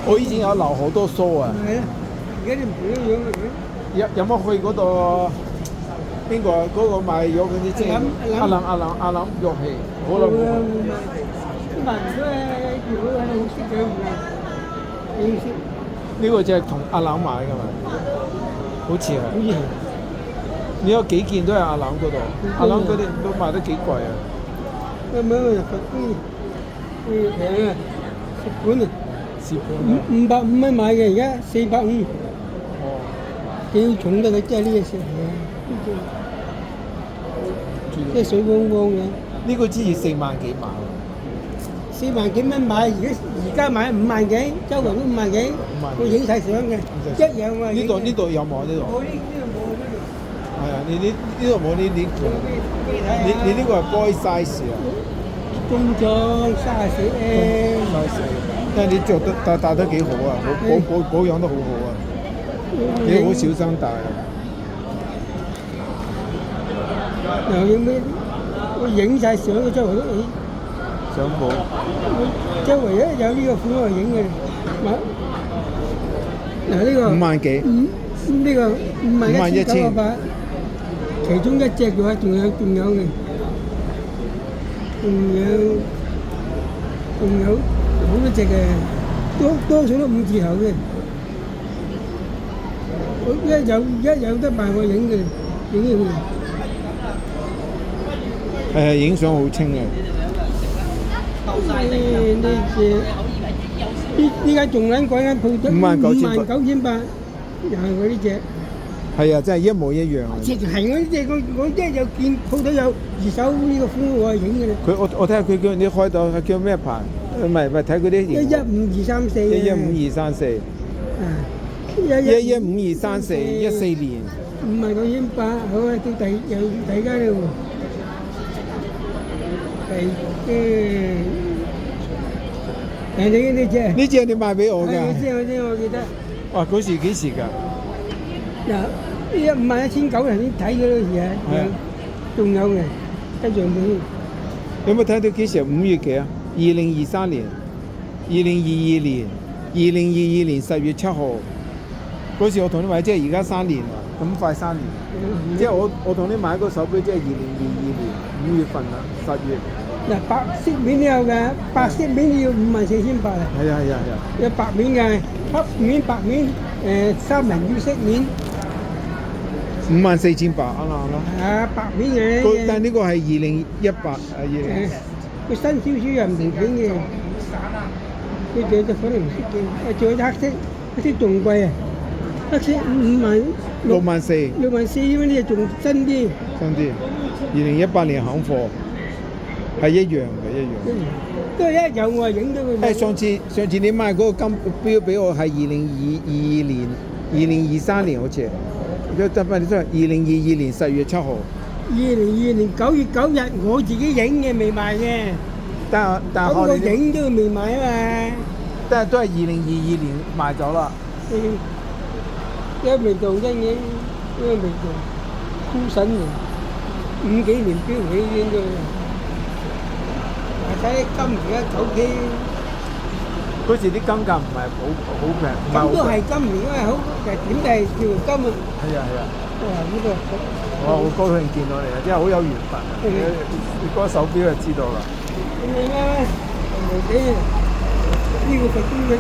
我以前有留好多須啊。係啊，而家啲唔同樣嘅。有冇去嗰度邊個啊？嗰個賣肉嗰啲即係阿林肉器，好耐冇去。啲人都係如果喺度好識嘅唔係，認識。呢個就係同阿林買㗎嘛，好似係。好似係。你有幾件都係阿林嗰度，阿林嗰啲都賣得幾貴啊。咁樣啊，佛啲平啊，蝕本啊。蝕本啊。550蚊買嘅，而家450。哦。幾重得佢真係呢嘢食嘅，即係水汪汪嘅。呢個之前4萬幾買，4萬幾蚊買，而家買5萬幾，周圍都5萬幾。我影晒相嘅，一樣啊。呢度有冇呢度？我呢度冇呢度。係啊，你呢度冇呢？你呢個係 boy size 啊？中裝34。但係你着得戴得幾好啊，保養得好好啊。你好小心戴啊！又要咩？我影晒相，周圍都影。相簿。周圍一有呢個款我影嘅。嗱呢個5萬幾。呢個51,980，其中一隻嘅話，仲有嘅，仲有好多隻嘅，多數都5字頭嘅。一有得賣我影嘅，影佢。係影相好清嘅。呢間仲撚鬼間鋪得59,800，又係我呢隻。係啊，真係一模一樣啊！直係我呢隻，我一有見鋪頭有二手呢個款，我係影嘅啦。我睇下佢叫你開到係叫咩牌？唔係睇嗰啲。115-234。115-234，14年。59,800，好啊，到第家啦喎。你呢隻？呢隻你賣俾我㗎。我記得。哇！嗰時幾時㗎？嗱，呢51,900頭先睇嗰陣時啊，仲有嘅一樣嘅。有冇睇到幾時啊？5月幾啊？2023年、2022年、2022年10月7號。嗰時我同你買，即係而家3年啦，咁快3年。即係我同你買個手錶，即係2022年5月份啦，10月。嗱，白色面都有嘅，白色面要54,800啊。係啊。有白面嘅，黑面、白面，三文魚色面。54,800啱。啊，白面嘅。但係呢個係2018佢新少少又唔明顯嘅。佢仲有隻粉紅色嘅，仲有隻黑色，黑色仲貴啊！黑色64,000。64,000蚊呢隻仲新啲。2018年行貨，係一樣嘅，一樣。都係一有我係影到佢。上次你買嗰個金錶俾我係2022年、2023年好似。你都係2022年10月7號。2022年9月9日我自己影嘅未賣嘅。但係我影都未賣啊嘛。但係都係2022年賣咗啦。因為未做真嘅，因為未做，枯筍嘅，50幾年標起應該。睇金而家9K。嗰時啲金價唔係好平，咁都係金而家好，點都係叫金啊。係啊。哇！呢個我好高興見到你啊，真係好有緣分啊！你嗰手錶就知道啦。咁樣啦，呢個佛經嘅。